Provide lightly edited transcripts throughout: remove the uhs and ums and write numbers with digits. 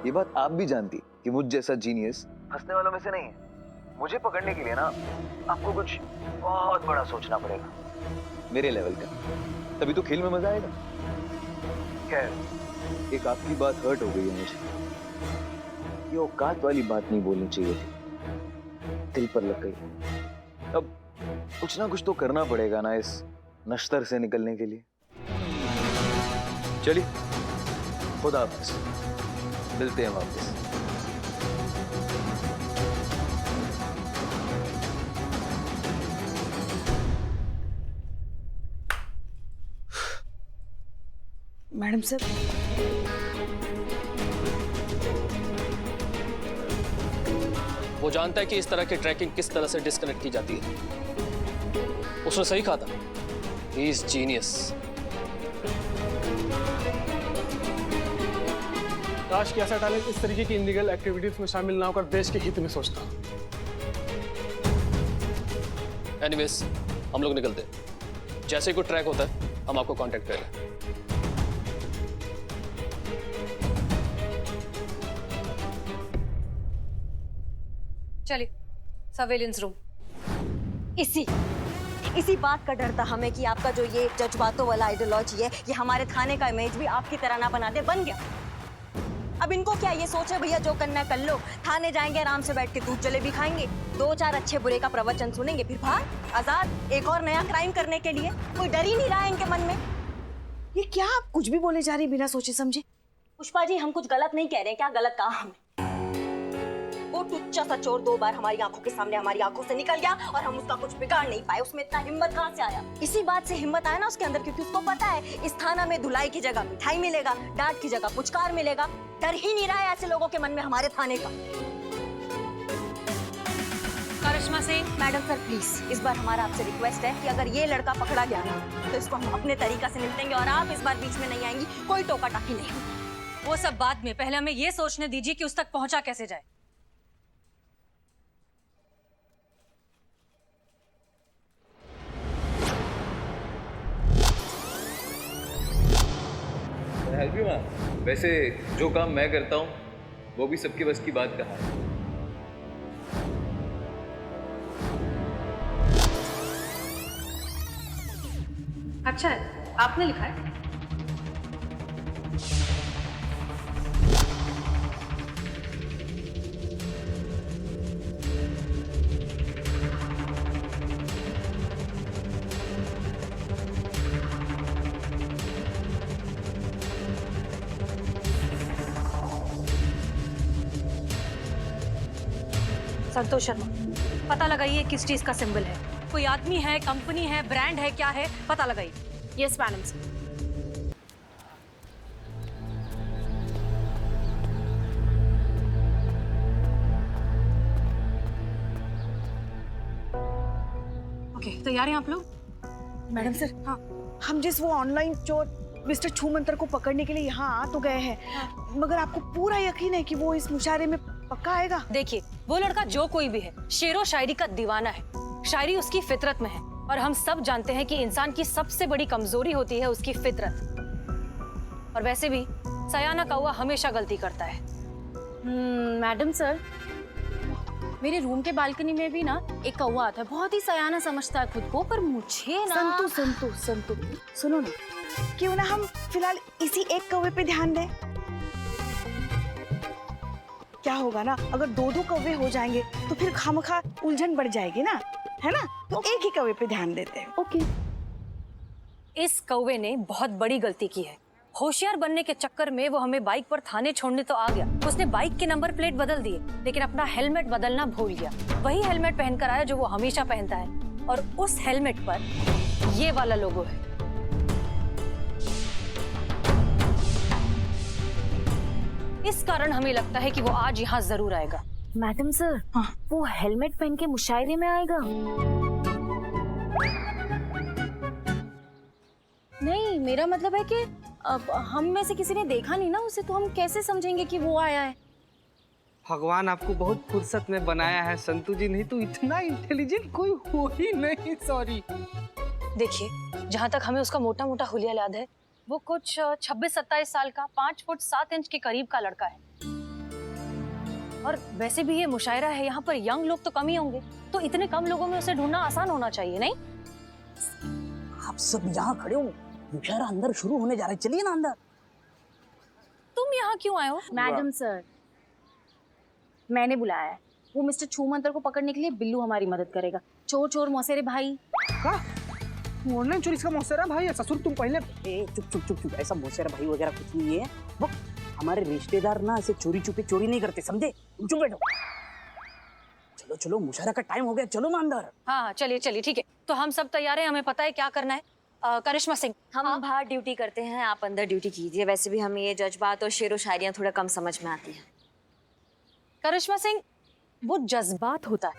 ये बात आप भी जानती कि मुझ जैसा जीनियस हंसने वालों में से नहीं है। मुझे पकड़ने के लिए ना आपको कुछ बहुत बड़ा सोचना पड़ेगा, मेरे लेवल का, तभी तो खेल में मजा आएगा। खैर, एक आपकी बात हर्ट हो गई है मुझे। ये औकात वाली बात नहीं बोलनी चाहिए थी, दिल पर लग गई। अब कुछ ना कुछ तो करना पड़ेगा ना इस नश्तर से निकलने के लिए। चलिए, खुदा हाफिज, मिलते हैं वापस। मैडम सर, वो जानता है कि इस तरह की ट्रैकिंग किस तरह से डिस्कनेक्ट की जाती है। उसने सही कहा था, ही इज जीनियस। काश कि ऐसा टैलेंट इस तरीके की इलीगल एक्टिविटीज में शामिल ना होकर देश के हित में सोचता। एनीवेज, हम लोग निकलते हैं। जैसे ही कोई ट्रैक होता है हम आपको कांटेक्ट करेंगे। चलिए, सर्वेलेंस रूम। इसी बात का डर था हमें कि आपका जो ये जज्बातों वाला आइडियोलॉजी है, ये हमारे थाने का इमेज भी आपकी तरह ना बना दे। बन गया। अब इनको क्या ये सोचे भैया जो करना कर लो, थाने जाएंगे आराम से बैठ के दूध जलेबी खाएंगे, 2-4 अच्छे बुरे का प्रवचन सुनेंगे, फिर भाग आजाद एक और नया क्राइम करने के लिए। कोई डर ही नहीं रहा है इनके मन में। ये क्या आप कुछ भी बोले जा रही बिना सोचे समझे? पुष्पा जी, हम कुछ गलत नहीं कह रहे हैं। क्या गलत कहा हमने? वो टुच्चा सा चोर 2 बार हमारी आंखों के सामने हमारी आंखों से निकल गया और हम उसका कुछ बिगाड़ नहीं पाए। उसमें इतना हिम्मत कहाँ से आया? इसी बात से हिम्मत आया ना उसके अंदर, क्योंकि उसको पता है इस थाना में धुलाई की जगह मिठाई मिलेगा, डांट की जगह पुचकार मिलेगा। डर ही नहीं रहा है ऐसे लोगों के मन में हमारे थाने का। करिश्मा सिंह, मैडम सर प्लीज, इस बार हमारा आपसे रिक्वेस्ट है कि अगर ये लड़का पकड़ा गया ना तो इसको हम अपने तरीका से निपटेंगे और आप इस बार बीच में नहीं आएंगी, कोई टोका टाकी नहीं। वो सब बाद में, पहले हमें ये सोचने दीजिए कि उस तक पहुंचा कैसे जाए। Help you ma'am. वैसे जो काम मैं करता हूँ वो भी सबके बस की बात कहाँ है। अच्छा है, आपने लिखा है। संतोष शर्मा, पता लगाइए किस चीज का सिंबल है। कोई आदमी है, कंपनी है, ब्रांड है, क्या है, पता लगाइए। Yes madam. ओके, तैयार हैं आप लोग? मैडम सर, हाँ, हम जिस वो ऑनलाइन चोर मिस्टर छूमंतर को पकड़ने के लिए यहाँ आ तो गए हैं, मगर आपको पूरा यकीन है कि वो इस मुशायरे में पक्का आएगा? देखिए, वो लड़का जो कोई भी है, शेरो शायरी का दीवाना है। शायरी उसकी फितरत में है और हम सब जानते हैं कि इंसान की सबसे बड़ी कमजोरी होती है उसकी फितरत। और वैसे भी सयाना कौवा हमेशा गलती करता है। मैडम सर, मेरे रूम के बालकनी में भी ना एक कौवा आता है, बहुत ही सयाना समझता है खुद को, पर मुझे ना। संतु सुनो ना, क्यों ना हम फिलहाल इसी एक कौवे पे ध्यान दें? क्या होगा ना, अगर 2-2 कौवे हो जाएंगे तो फिर खामखा उलझन बढ़ जाएगी ना, है ना? तो एक ही कौवे पे ध्यान देते हैं। ओके। इस कौवे ने बहुत बड़ी गलती की है। होशियार बनने के चक्कर में वो हमें बाइक पर थाने छोड़ने तो आ गया। उसने बाइक के नंबर प्लेट बदल दिए, लेकिन अपना हेलमेट बदलना भूल गया। वही हेलमेट पहनकर आया जो वो हमेशा पहनता है, और उस हेलमेट पर ये वाला लोगो है। इस कारण हमें लगता है कि वो आज यहाँ जरूर आएगा। मैडम सर, हाँ, वो हेलमेट पहन के मुशायरे में आएगा? नहीं, मेरा मतलब है कि अब हम में से किसी ने देखा नहीं ना उसे, तो हम कैसे समझेंगे कि वो आया है? भगवान आपको बहुत फुर्सत में बनाया है संतु जी, नहीं तो इतना इंटेलिजेंट कोई हो ही नहीं। सॉरी। देखिए, जहाँ तक हमें उसका मोटा मोटा हुलिया याद है, वो कुछ 26-27 साल का, 5 फुट 7 इंच के करीब का लड़का है। और वैसे भी ये मुशायरा है, यहाँ पर यंग लोग तो कम ही होंगे, तो इतने कम लोगों में उसे ढूंढना आसान होना चाहिए, नहीं? आप सब यहाँ खड़े हो, मुशायरा अंदर शुरू होने जा रहा है, चलिए ना अंदर। तुम यहाँ क्यों आए हो? मैडम सर, मैंने बुलाया है। वो मिस्टर छूमंतर को पकड़ने के लिए बिल्लू हमारी मदद करेगा। चोर चोर मौसेरे भाई। का ऑनलाइन चोरी का मौसेरा भाई है? ससुर तुम पहले ए चुप चुप चुप चुप, ऐसा मौसेरा भाई वगैरह कुछ नहीं है। वो हमारे रिश्तेदार ना ऐसे चोरी छुपे चोरी नहीं करते, समझे? तुम चुप बैठो। चलो चलो, मुशायरा का टाइम हो गया, चलो ना अंदर। हाँ चलिए चलिए, ठीक है। तो हम सब तैयार हैं, हमें पता है क्या करना है। करिश्मा सिंह, हम बाहर ड्यूटी करते हैं, आप अंदर ड्यूटी कीजिए। वैसे भी हमें ये जज्बात और शेर व शायरियाँ थोड़ा कम समझ में आती हैं। करिश्मा सिंह, वो जज्बात होता है।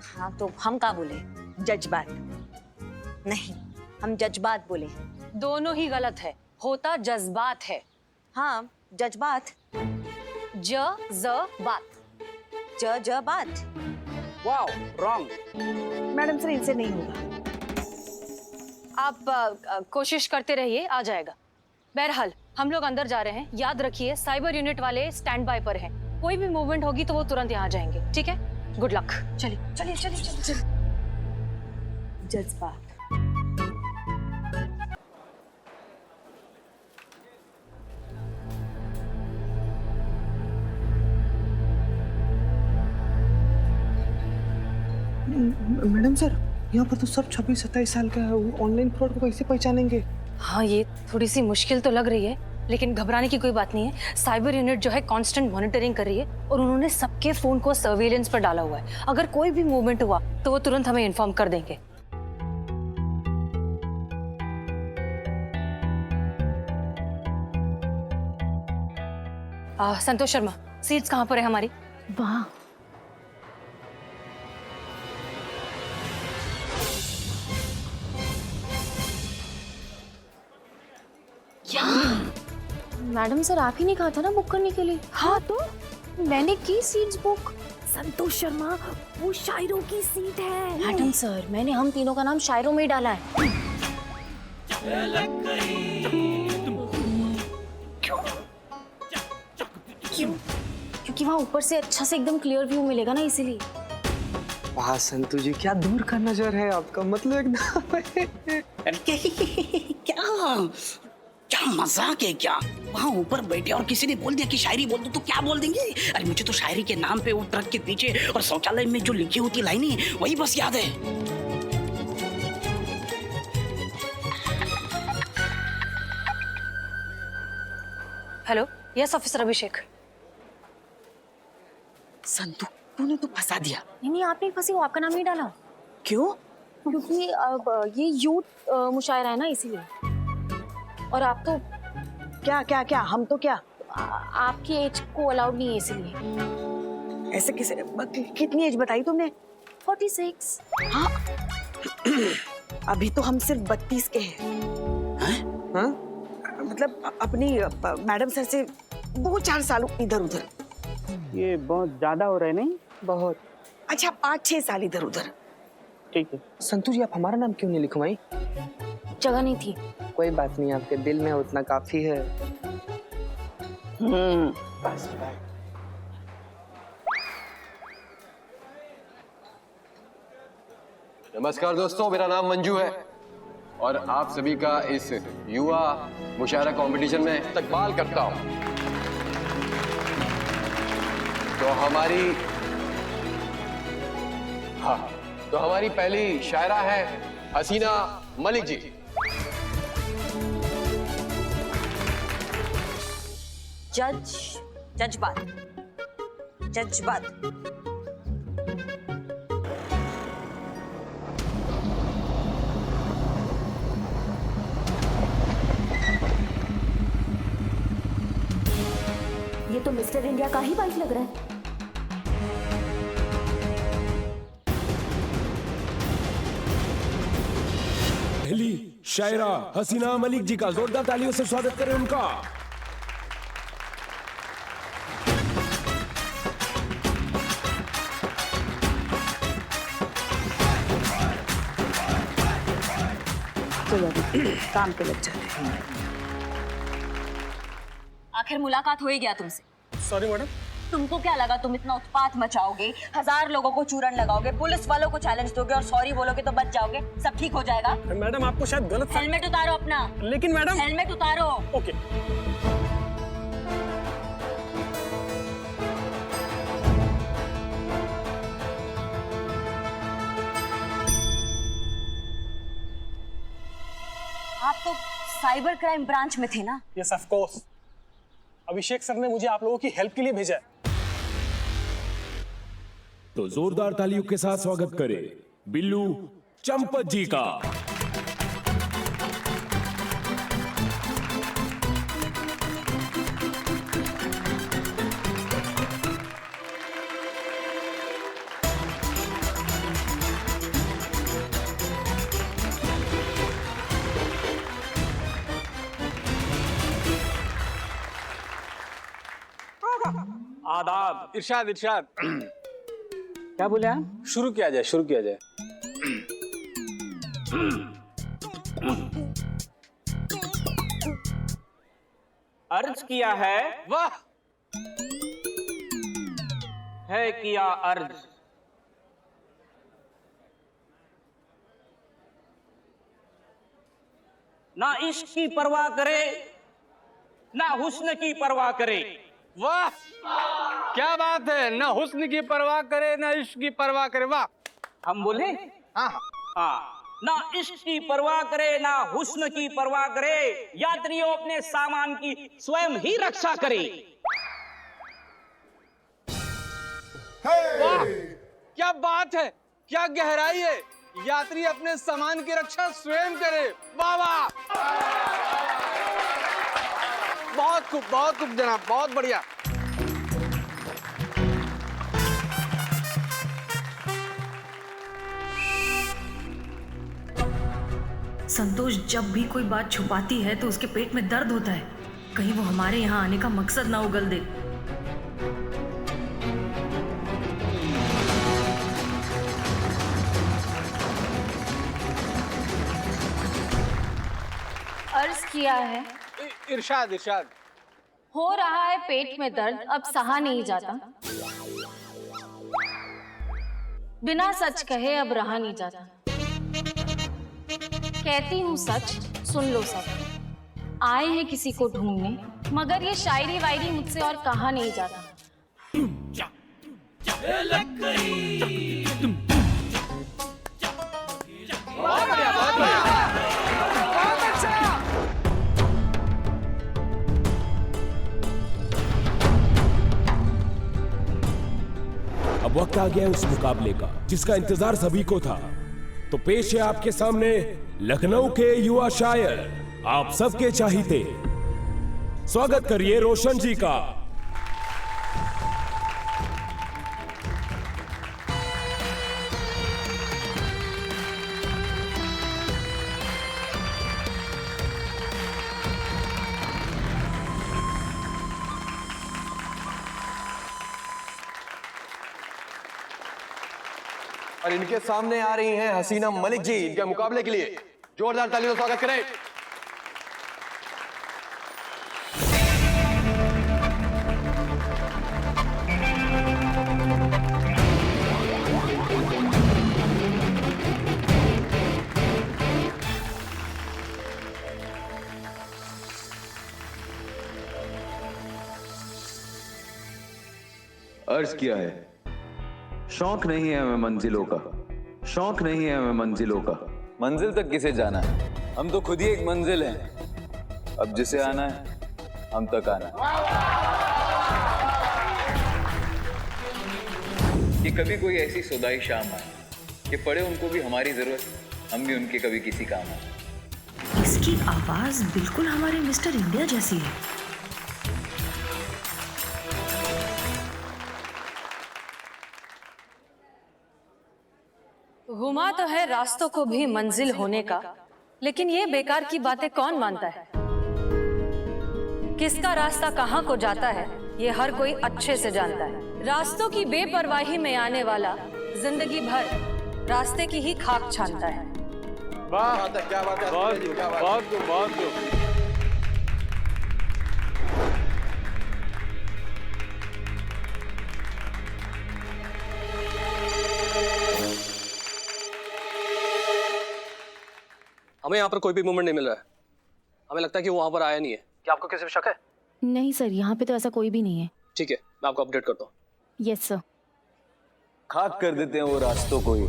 हाँ तो हम क्या बोले? जज्बात नहीं, हम जज्बात बोले। दोनों ही गलत है, होता जज्बात है। हाँ जज्बात, जज्बात। जज्बात। Wow, wrong. मैडम सर, इनसे नहीं होगा। आप कोशिश करते रहिए, आ जाएगा। बहरहाल हम लोग अंदर जा रहे हैं। याद रखिए, साइबर यूनिट वाले स्टैंड बाय पर हैं। कोई भी मूवमेंट होगी तो वो तुरंत यहाँ जाएंगे, ठीक है? Good luck. चलिए चलिए चलिए चलिए चलिए। जज्बात। मैडम सर, यहाँ पर तो सब 26-27 साल का है। ऑनलाइन फ्रॉड को कैसे पहचानेंगे? हाँ, ये थोड़ी सी मुश्किल तो लग रही है, लेकिन घबराने की कोई बात नहीं है। साइबर यूनिट जो है कांस्टेंट मॉनिटरिंग कर रही है और उन्होंने सबके फोन को सर्वेलेंस पर डाला हुआ है। अगर कोई भी मूवमेंट हुआ तो वो तुरंत हमें इन्फॉर्म कर देंगे। संतोष शर्मा, सीट्स कहाँ पर है हमारी? वाह, मैडम सर, आप ही ने कहा था ना बुक करने के लिए? हाँ तो मैंने की सीट्स बुक। संतोष शर्मा, वो शायरों की सीट है। मैडम सर, मैंने हम तीनों का नाम शायरों में ही डाला है। क्यों? क्योंकि वहाँ ऊपर से अच्छा से एकदम क्लियर व्यू मिलेगा ना, इसीलिए। वाह संतू जी, क्या दूर का नजर है आपका, मतलब एकदम। क्या मजाक है क्या? वहाँ ऊपर बैठे और किसी ने बोल दिया कि शायरी बोल दो तो क्या बोल देंगे? अरे मुझे तो शायरी के नाम पे वो ट्रक के पीछे और शौचालय में जो लिखी होती लाइनें, वही बस याद है। हेलो, यस ऑफिसर अभिषेक। संतू, तूने तो फंसा दिया। नहीं, आप नहीं फंसी, वो आपका नाम नहीं डाला। क्यों? क्योंकि अब ये यूथ मुशायरा है ना, इसीलिए। और आप तो क्या क्या क्या, हम तो क्या? आपकी एज को अलाउड नहीं है, इसीलिए। ऐसे किसे? कितनी एज बताई तुमने? 46। हाँ, अभी तो हम सिर्फ 32 के हैं। हाँ? मतलब अपनी मैडम सर से 2-4 साल इधर उधर। ये बहुत ज्यादा हो रहा है नहीं? बहुत। अच्छा, 5-6 साल इधर उधर। ठीक है। संतू जी, आप हमारा नाम क्यों नहीं लिखवाई? जगह नहीं थी। कोई बात नहीं, आपके दिल में उतना काफी है। बस बात। नमस्कार दोस्तों, मेरा नाम मंजू है और आप सभी का इस युवा मुशायरा कंपटीशन में इस्तकबाल करता हूं। तो हमारी पहली शायरा है हसीना मलिक जी। जज्बात। जज्बात। ये तो मिस्टर इंडिया का ही बाइक लग रहा है। पहली शायरा हसीना मलिक जी का जोरदार तालियों से स्वागत करें उनका। चलो काम पे लग जाते हैं। आखिर मुलाकात हो ही गया तुमसे। सॉरी मैडम, तुमको क्या लगा तुम इतना उत्पात मचाओगे, 1000 लोगों को चूरन लगाओगे, पुलिस वालों को चैलेंज दोगे और सॉरी बोलोगे तो बच जाओगे, सब ठीक हो जाएगा? मैडम आपको शायद गलत। हेलमेट उतारो अपना। लेकिन मैडम। हेलमेट उतारो। ओके। आप तो साइबर क्राइम ब्रांच में थे ना? Yes of course. Abhishek sir ने मुझे आप लोगों की हेल्प के लिए भेजा है। तो जोरदार तालियों के साथ स्वागत करें बिल्लू चंपत जी का। आदाब। इरशाद इरशाद क्या बोले आप? शुरू किया जाए, शुरू किया जाए। अर्ज किया है। वाह, है किया अर्ज। ना इश्क की परवाह करे, ना हुस्न की परवाह करे। वाह, क्या बात है। ना हुस्न की परवाह करे, ना इश्क की परवाह करे। वाह, हम बोले हाँ हाँ। ना इश्क की परवाह करे, ना हुस्न की परवाह करे, यात्रियों अपने सामान की स्वयं ही रक्षा करे। वाह, क्या बात है, क्या गहराई है। यात्री अपने सामान की रक्षा स्वयं करे। वाह वाह, बहुत खूब जनाब, बहुत बढ़िया। संतोष जब भी कोई बात छुपाती है तो उसके पेट में दर्द होता है। कहीं वो हमारे यहाँ आने का मकसद ना उगल दे। अर्ज किया है। इरशाद इरशाद। हो रहा है पेट में दर्द, अब सहा नहीं जाता। बिना सच कहे अब रहा नहीं जाता। कहती हूँ सच, सुन लो सब। आए हैं किसी को ढूंढने, मगर ये शायरी वायरी मुझसे और कहा नहीं जाता। बहुत बढ़िया, बहुत बढ़िया, बहुत अच्छा। अब वक्त आ गया है उस मुकाबले का जिसका इंतजार सभी को था। तो पेश है आपके सामने लखनऊ के युवा शायर, आप सबके चाहते, स्वागत करिए रोशन जी का। और इनके सामने आ रही हैं हसीना मलिक जी। इनके मुकाबले के लिए जोरदार तालियों से स्वागत करें। अर्ज किया है, शौक नहीं है हमें मंजिलों का, शौक नहीं है हमें मंजिलों का। मंजिल तक किसे जाना है, हम तो खुद ही एक मंजिल हैं। अब जिसे आना है हम तक आना है। कि कभी कोई ऐसी सुदाई शाम आए कि पड़े उनको भी हमारी जरूरत, हम भी उनके कभी किसी काम आए। इसकी आवाज बिल्कुल हमारे मिस्टर इंडिया जैसी है। घुमा तो है रास्तों को भी मंजिल होने का, लेकिन ये बेकार की बातें कौन मानता है। किसका रास्ता कहाँ को जाता है ये हर कोई अच्छे से जानता है। रास्तों की बेपरवाही में आने वाला जिंदगी भर रास्ते की ही खाक छानता है। वाह, क्या बात है, बहुत। हमें यहाँ पर कोई भी मूवमेंट नहीं मिल रहा है। हमें लगता है कि वो वहाँ पर आया नहीं है। क्या आपको किसी पे शक है? नहीं सर, यहाँ पे तो ऐसा कोई भी नहीं है। ठीक है, मैं आपको अपडेट करता हूँ। Yes sir. खाक कर देते हैं वो रास्तों को ही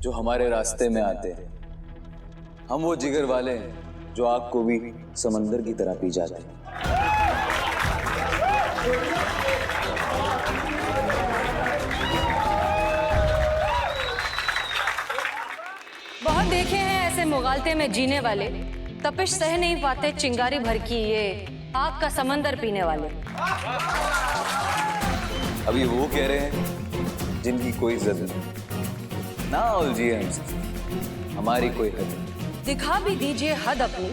जो हमारे रास्ते में आते हैं। हम वो जिगर वाले हैं जो आग को भी समंदर की तरह पी जाते हैं। बहुत देखे हैं ऐसे मुगालते में जीने वाले, तपिश सह नहीं पाते चिंगारी भर की ये आग का समंदर पीने वाले। अभी वो कह रहे हैं जिनकी कोई इज्जत नहीं। ना उलझिए हमसे, हमारी कोई हद नहीं। दिखा भी दीजिए हद अपनी,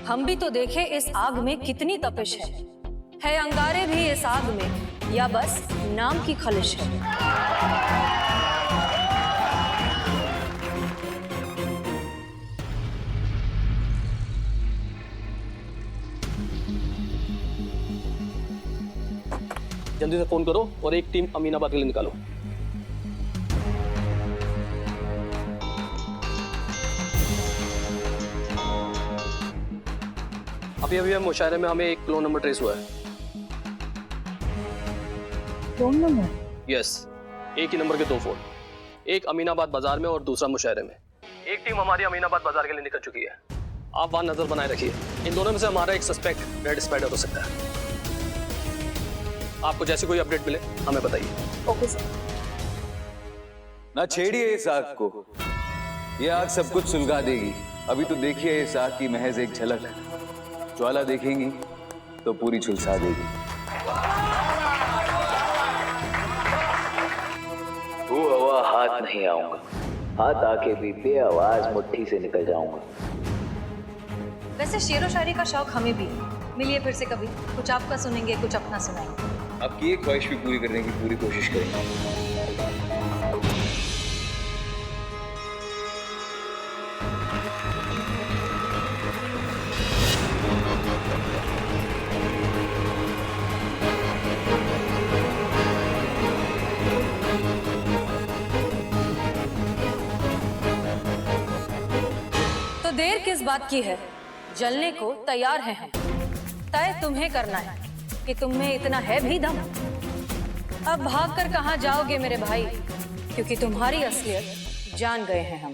हम भी तो देखे इस आग में कितनी तपिश है अंगारे भी इस आग में या बस नाम की खलिश है। जल्दी से फोन करो और एक टीम अमीनाबाद के लिए निकालो। अभी मुशायरे में हमें एक क्लोन नंबर ट्रेस हुआ है। Clone number? यस, एक ही नंबर के 2 फोन, एक अमीनाबाद बाजार में और दूसरा मुशायरे में। एक टीम हमारी अमीनाबाद बाजार के लिए निकल चुकी है। आप वहां नजर बनाए रखिए। इन दोनों में से हमारा एक सस्पेक्ट रेड स्पाइडर हो सकता है। आपको जैसे कोई अपडेट मिले हमें बताइए। Okay sir. ना छेड़िए इस आग को, ये आग सब कुछ सुलगा देगी। अभी तो देखिए इस आग की महज एक झलक, ज्वाला देखेंगी तो पूरी झुलसा देगी। वो हवा हाथ नहीं आऊंगा, हाथ आके भी बेआवाज मुट्ठी से निकल जाऊंगा। वैसे शेरो शायरी का शौक हमें भी। मिलिए फिर से कभी, कुछ आपका सुनेंगे, कुछ अपना सुनाएंगे। आपकी एक ख्वाहिश भी पूरी करने की पूरी कोशिश करेंगे। तो देर किस बात की है, जलने को तैयार हैं हम। तय तुम्हें करना है कि तुम में इतना है भी दम। अब भाग कर कहां जाओगे मेरे भाई, क्योंकि तुम्हारी असलियत जान गए हैं हम।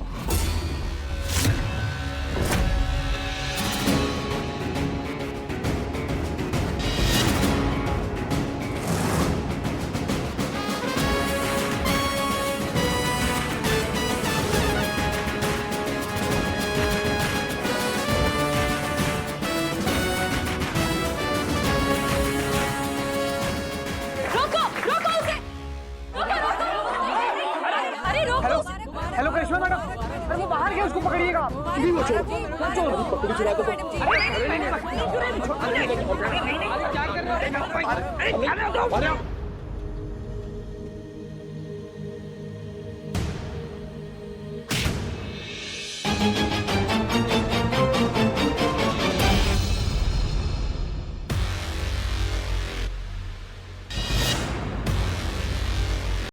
हेलो करिश्मा मैडम, अरे वो बाहर गया, उसको पकड़िएगा। अभी वो छोड़ पकड़ी चला दो। क्या कर रहे हो?